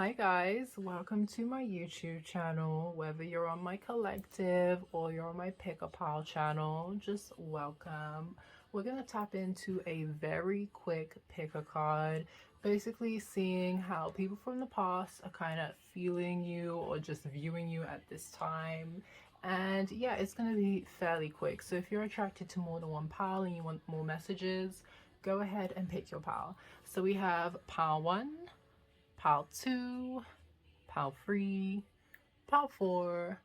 Hi guys, welcome to my YouTube channel. Whether you're on my collective or you're on my pick-a-pile channel, just welcome. We're gonna tap into a very quick pick-a-card, basically seeing how people from the past are kind of feeling you or just viewing you at this time. And yeah, it's gonna be fairly quick. So if you're attracted to more than one pile and you want more messages, go ahead and pick your pile. So we have pile 1, pile 2, pile 3, pile 4,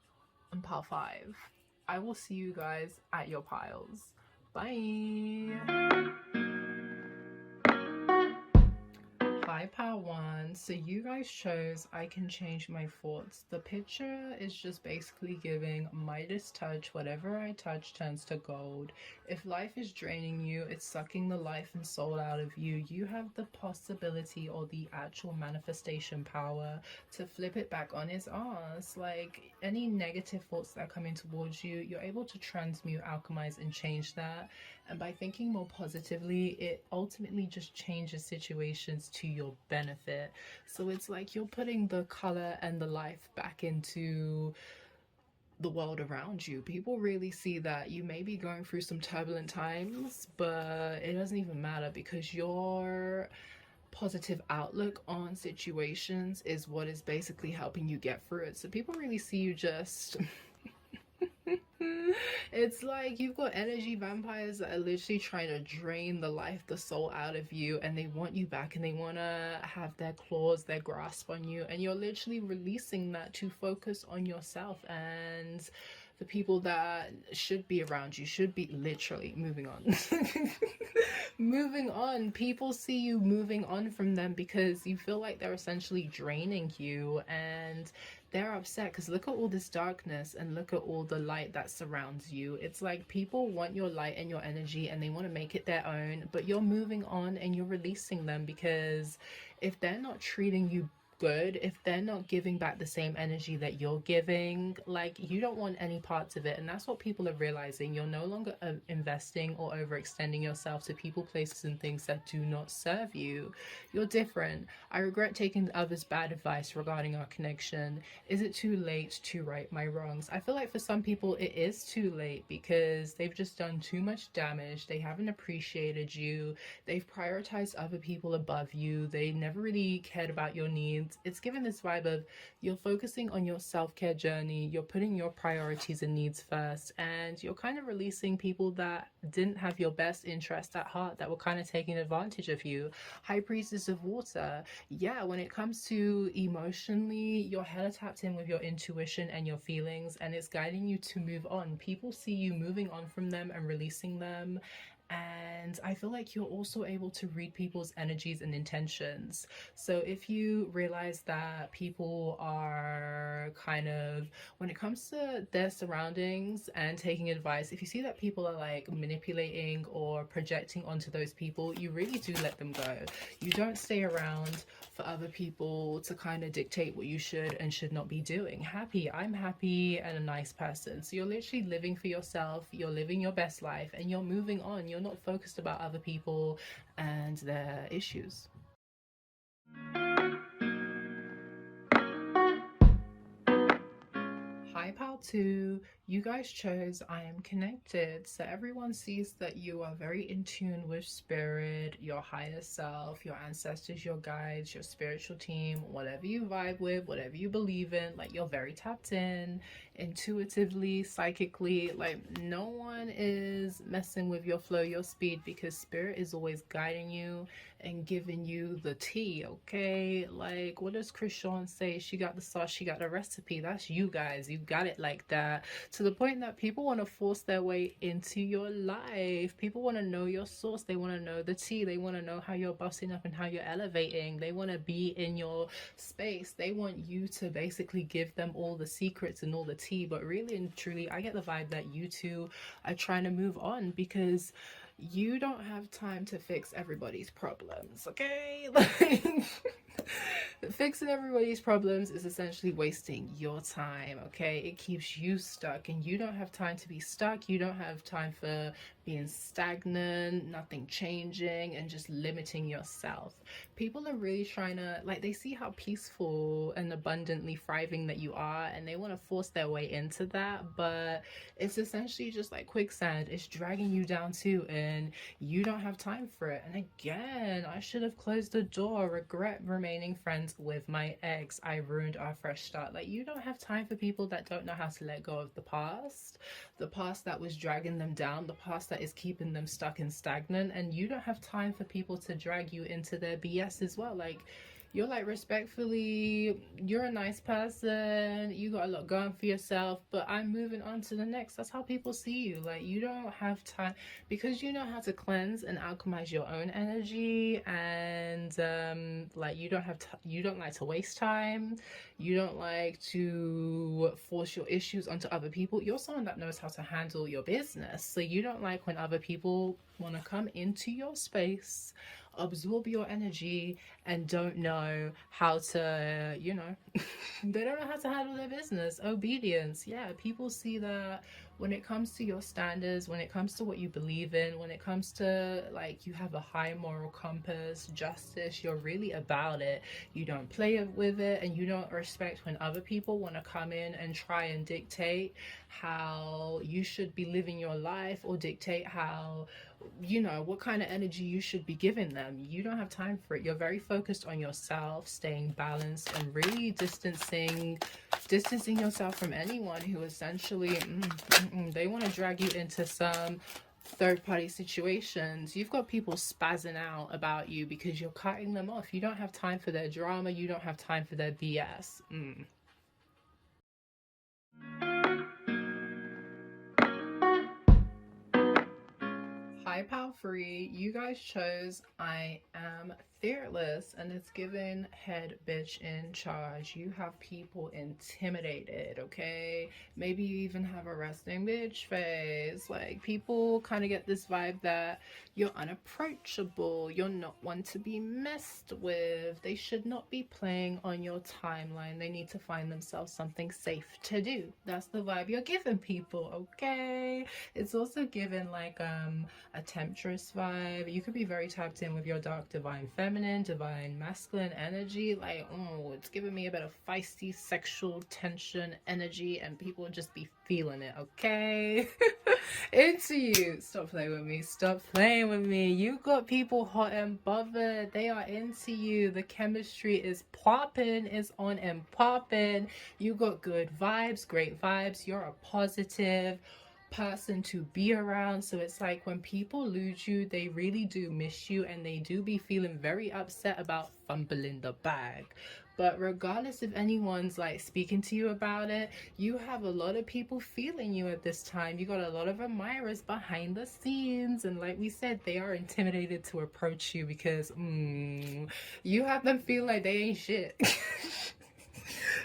and pile 5. I will see you guys at your piles. Bye! Hi pile 1. So you guys chose I can change my thoughts. The picture is just basically giving Midas touch. Whatever I touch turns to gold. If life is draining you, it's sucking the life and soul out of you. You have the possibility or the actual manifestation power to flip it back on its ass. Like any negative thoughts that are coming towards you, you're able to transmute, alchemize, and change that. And by thinking more positively, it ultimately just changes situations to your benefit. So it's like you're putting the color and the life back into the world around you. People really see that you may be going through some turbulent times, but it doesn't even matter because your positive outlook on situations is what is basically helping you get through it. So people really see you just it's like you've got energy vampires that are literally trying to drain the life, the soul out of you, and they want you back and they want to have their claws, their grasp on you, and you're literally releasing that to focus on yourself and the people that should be around you should be literally moving on. Moving on. People see you moving on from them because you feel like they're essentially draining you, and they're upset because look at all this darkness and look at all the light that surrounds you. It's like people want your light and your energy and they want to make it their own, but you're moving on and you're releasing them because if they're not treating you good, if they're not giving back the same energy that you're giving, like you don't want any parts of it. And that's what people are realizing. You're no longer investing or overextending yourself to people, places, and things that do not serve you. You're different. I regret taking others' bad advice regarding our connection. Is it too late to right my wrongs? I feel like for some people it is too late because they've just done too much damage. They haven't appreciated you. They've prioritized other people above you. They never really cared about your needs. It's given this vibe of you're focusing on your self-care journey, you're putting your priorities and needs first, and you're kind of releasing people that didn't have your best interest at heart, that were kind of taking advantage of you. High Priestess of Water. Yeah, when it comes to emotionally, you're hella tapped in with your intuition and your feelings, and it's guiding you to move on. People see you moving on from them and releasing them. And I feel like you're also able to read people's energies and intentions. So if you realize that people are kind of, when it comes to their surroundings and taking advice, if you see that people are like manipulating or projecting onto those people, you really do let them go. You don't stay around for other people to kind of dictate what you should and should not be doing. I'm happy and a nice person. So you're literally living for yourself, you're living your best life, and you're moving on. You're not focused about other people and their issues. Hi pal 2, you guys chose I am connected. So everyone sees that you are very in tune with spirit, your higher self, your ancestors, your guides, your spiritual team, whatever you vibe with, whatever you believe in. Like you're very tapped in intuitively, psychically. Like no one is messing with your flow, your speed, because spirit is always guiding you and giving you the tea. Okay, like what does Chris Sean say? She got the sauce, she got the recipe. That's you guys. You got it like that, to the point that people want to force their way into your life. People want to know your source. They want to know the tea. They want to know how you're busting up and how you're elevating. They want to be in your space. They want you to basically give them all the secrets and all the tea. But really and truly, I get the vibe that you two are trying to move on because you don't have time to fix everybody's problems, okay? Like Fixing everybody's problems is essentially wasting your time, okay? It keeps you stuck, and you don't have time to be stuck. You don't have time for being stagnant, nothing changing, and just limiting yourself. People are really trying to, like, they see how peaceful and abundantly thriving that you are, and they want to force their way into that, but it's essentially just like quicksand. It's dragging you down too, and you don't have time for it. And again, I should have closed the door. Regret remaining friends with my ex. I ruined our fresh start. Like, you don't have time for people that don't know how to let go of the past that was dragging them down, the past that is keeping them stuck and stagnant. And you don't have time for people to drag you into their BS as well. Like, you're like, respectfully, you're a nice person, you got a lot going for yourself, but I'm moving on to the next. That's how people see you. Like, you don't have time, because you know how to cleanse and alchemize your own energy, and like, you don't like to waste time. You don't like to force your issues onto other people. You're someone that knows how to handle your business, so you don't like when other people want to come into your space, absorb your energy, and don't know how to, you know, they don't know how to handle their business. Obedience. Yeah, people see that when it comes to your standards, when it comes to what you believe in, when it comes to, like, you have a high moral compass, justice, you're really about it. You don't play with it, and you don't respect when other people want to come in and try and dictate how you should be living your life, or dictate how, you know, what kind of energy you should be giving them. You don't have time for it. You're very focused on yourself, staying balanced, and really distancing yourself from anyone who essentially they want to drag you into some third-party situations. You've got people spazzing out about you because you're cutting them off. You don't have time for their drama. You don't have time for their BS. Hi, pal free. You guys chose I am fearless, and it's given head bitch in charge. You have people intimidated, okay? Maybe you even have a resting bitch face. Like, people kind of get this vibe that you're unapproachable, you're not one to be messed with. They should not be playing on your timeline. They need to find themselves something safe to do. That's the vibe you're giving people, okay? It's also given like a temptress vibe. You could be very tapped in with your dark divine feminine, divine masculine energy. Like, oh, it's giving me a bit of feisty sexual tension energy, and people just be feeling it, okay? Into you. Stop playing with me. Stop playing with me. You got people hot and bothered. They are into you. The chemistry is popping. It's on and popping. You got good vibes, great vibes. You're a positive person to be around. So it's like, when people lose you, they really do miss you, and they do be feeling very upset about fumbling the bag. But regardless if anyone's like speaking to you about it, you have a lot of people feeling you at this time. You got a lot of admirers behind the scenes, and like we said, they are intimidated to approach you because you have them feel like they ain't shit.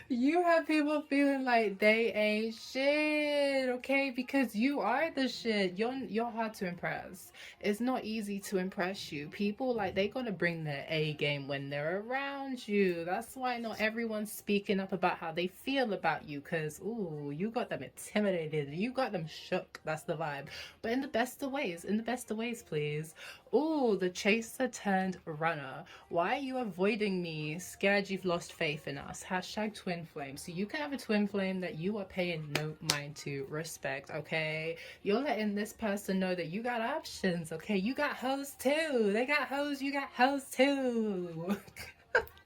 You have people feeling like they ain't shit, okay? Because you are the shit. You're hard to impress. It's not easy to impress you. People, like, they gotta bring their A game when they're around you. That's why not everyone's speaking up about how they feel about you, because ooh, you got them intimidated. You got them shook. That's the vibe. But in the best of ways. In the best of ways, please. Ooh, the chaser turned runner. Why are you avoiding me? Scared you've lost faith in us. Hashtag twin flame. So you can have a twin flame that you are paying no mind to. Respect, okay? You're letting this person know that you got options, okay? You got hoes too. They got hoes, you got hoes too.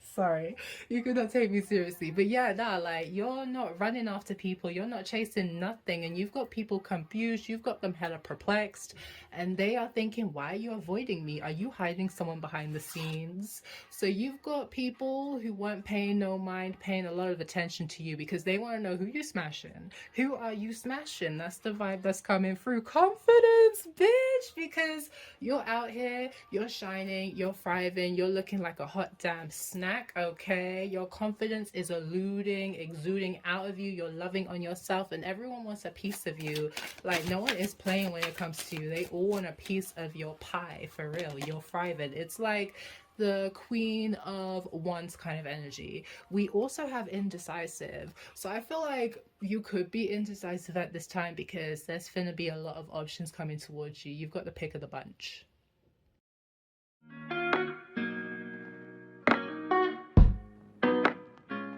Sorry, you could not take me seriously. But yeah, nah, like, you're not running after people, you're not chasing nothing, and you've got people confused, you've got them hella perplexed, and they are thinking, why are you avoiding me? Are you hiding someone behind the scenes? So you've got people who weren't paying no mind, paying a lot of attention to you, because they want to know who you smashing. Who are you smashing? That's the vibe that's coming through. Confidence, bitch, because you're out here, you're shining, you're thriving, you're looking like a hot damn snack. Okay, your confidence is exuding out of you. You're loving on yourself, and everyone wants a piece of you. Like, no one is playing when it comes to you. They all want a piece of your pie, for real. You're thriving. It's like the Queen of Wands kind of energy. We also have indecisive. So I feel like you could be indecisive at this time because there's finna be a lot of options coming towards you. You've got the pick of the bunch.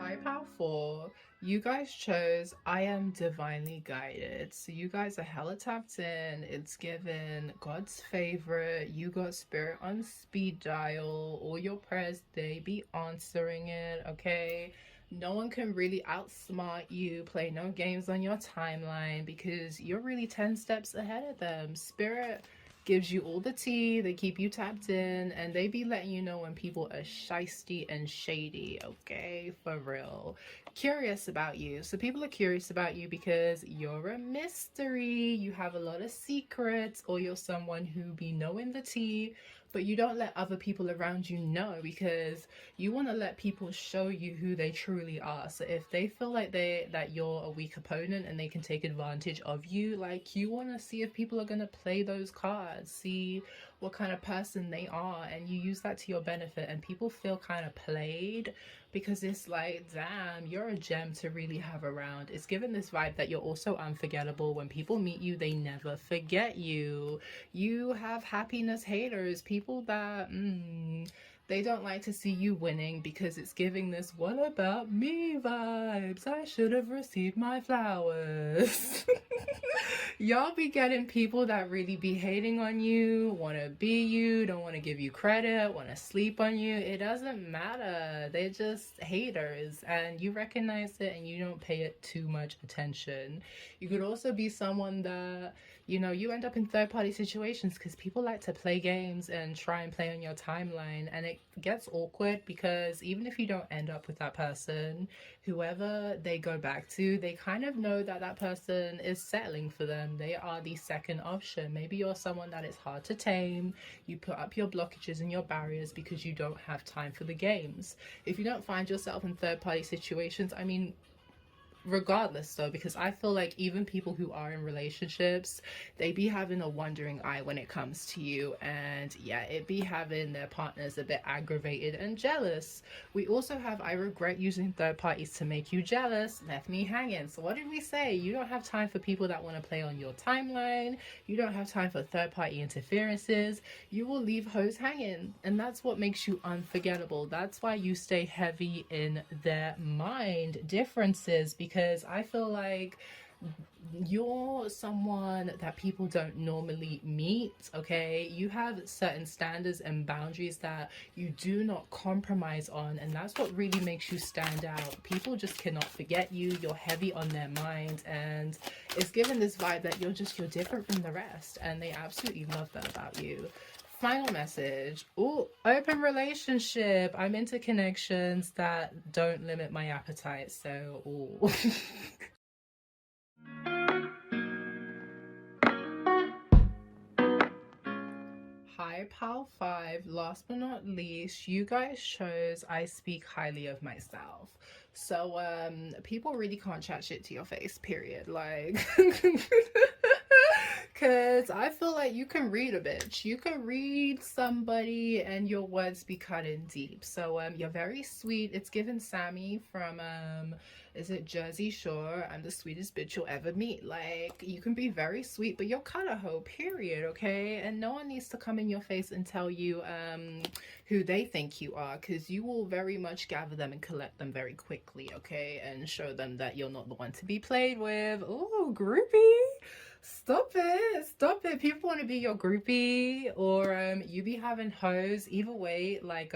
Hi, powerful. You guys chose I am divinely guided. So you guys are hella tapped in. It's given God's favorite. You got spirit on speed dial. All your prayers, they be answering it, okay? No one can really outsmart you. Play no games on your timeline because you're really 10 steps ahead of them. Spirit gives you all the tea, they keep you tapped in, and they be letting you know when people are shisty and shady, okay? For real. Curious about you. So people are curious about you because you're a mystery, you have a lot of secrets, or you're someone who be knowing the tea, but you don't let other people around you know because you want to let people show you who they truly are. So if they feel like that you're a weak opponent and they can take advantage of you, like, you want to see if people are going to play those cards, see what kind of person they are, and you use that to your benefit, and people feel kind of played because it's like, damn, you're a gem to really have around. It's given this vibe that you're also unforgettable. When people meet you, they never forget you. You have happiness haters, people that they don't like to see you winning because it's giving this "what about me" vibes. I should have received my flowers. Y'all be getting people that really be hating on you, want to be you, don't want to give you credit, want to sleep on you. It doesn't matter. They're just haters, and you recognize it and you don't pay it too much attention. You could also be someone that, you know, you end up in third party situations because people like to play games and try and play on your timeline, and it gets awkward because even if you don't end up with that person, whoever they go back to, they kind of know that that person is settling for them. They are the second option. Maybe you're someone that is hard to tame. You put up your blockages and your barriers because you don't have time for the games. If you don't find yourself in third party situations, I mean, regardless though, because I feel like even people who are in relationships, they be having a wandering eye when it comes to you, and yeah, it be having their partners a bit aggravated and jealous. We also have I regret using third parties to make you jealous, left me hanging. So what did we say? You don't have time for people that want to play on your timeline. You don't have time for third party interferences. You will leave hoes hanging, and that's what makes you unforgettable. That's why you stay heavy in their mind differences, because I feel like you're someone that people don't normally meet, okay? You have certain standards and boundaries that you do not compromise on, and that's what really makes you stand out. People just cannot forget you. You're heavy on their mind, and it's given this vibe that you're different from the rest, and they absolutely love that about you. Final message. Oh, open relationship. I'm into connections that don't limit my appetite, so ooh. Hi, Pal 5. Last but not least, you guys chose I speak highly of myself. So, people really can't chat shit to your face, period. Like, because I feel like you can read a bitch. You can read somebody and your words be cutting deep. So, you're very sweet. It's given Sammy from, is it Jersey Shore? I'm the sweetest bitch you'll ever meet. Like, you can be very sweet, but you're kind of hoe, period, okay? And no one needs to come in your face and tell you who they think you are, because you will very much gather them and collect them very quickly, okay? And show them that you're not the one to be played with. Ooh, groupie. Stop it. Stop it. People want to be your groupie, or you be having hoes. Either way, like,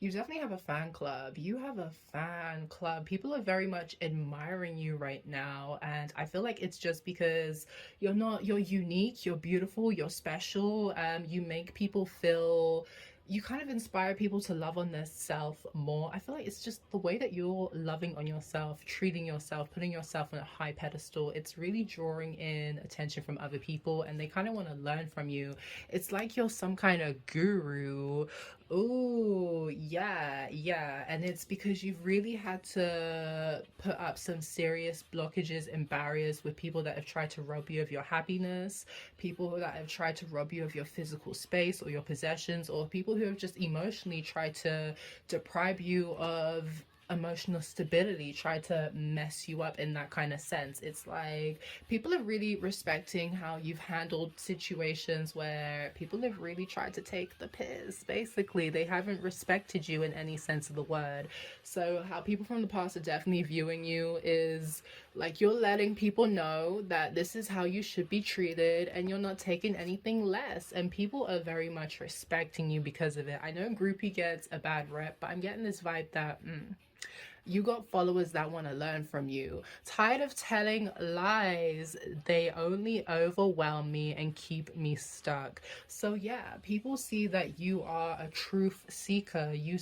you definitely have a fan club. You have a fan club. People are very much admiring you right now. And I feel like it's just because you're unique, you're beautiful, you're special. You make people feel, you kind of inspire people to love on their self more. I feel like it's just the way that you're loving on yourself, treating yourself, putting yourself on a high pedestal. It's really drawing in attention from other people, and they kind of want to learn from you. It's like you're some kind of guru, Oh, yeah. And it's because you've really had to put up some serious blockages and barriers with people that have tried to rob you of your happiness, people that have tried to rob you of your physical space or your possessions, or people who have just emotionally tried to deprive you of emotional stability, try to mess you up in that kind of sense. It's like people are really respecting how you've handled situations where people have really tried to take the piss. Basically, they haven't respected you in any sense of the word. So how people from the past are definitely viewing you is like you're letting people know that this is how you should be treated and you're not taking anything less, and people are very much respecting you because of it. I know groupie gets a bad rep, but I'm getting this vibe that you got followers that want to learn from you. Tired of telling lies. They only overwhelm me and keep me stuck. So yeah, people see that you are a truth seeker. You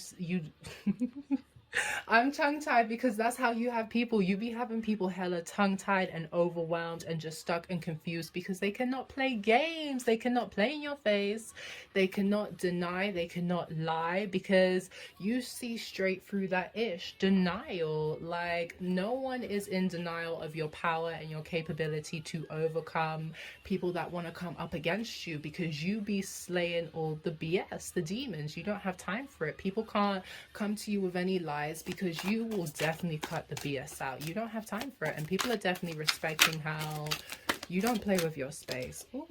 I'm tongue tied because that's how you have people. You be having people hella tongue tied and overwhelmed and just stuck and confused because they cannot play games. They cannot play in your face. They cannot deny. They cannot lie because you see straight through that ish. Denial. Like, no one is in denial of your power and your capability to overcome people that want to come up against you because you be slaying all the BS, the demons. You don't have time for it. People can't come to you with any lies because you will definitely cut the BS out. You don't have time for it, and people are definitely respecting how you don't play with your space. Ooh.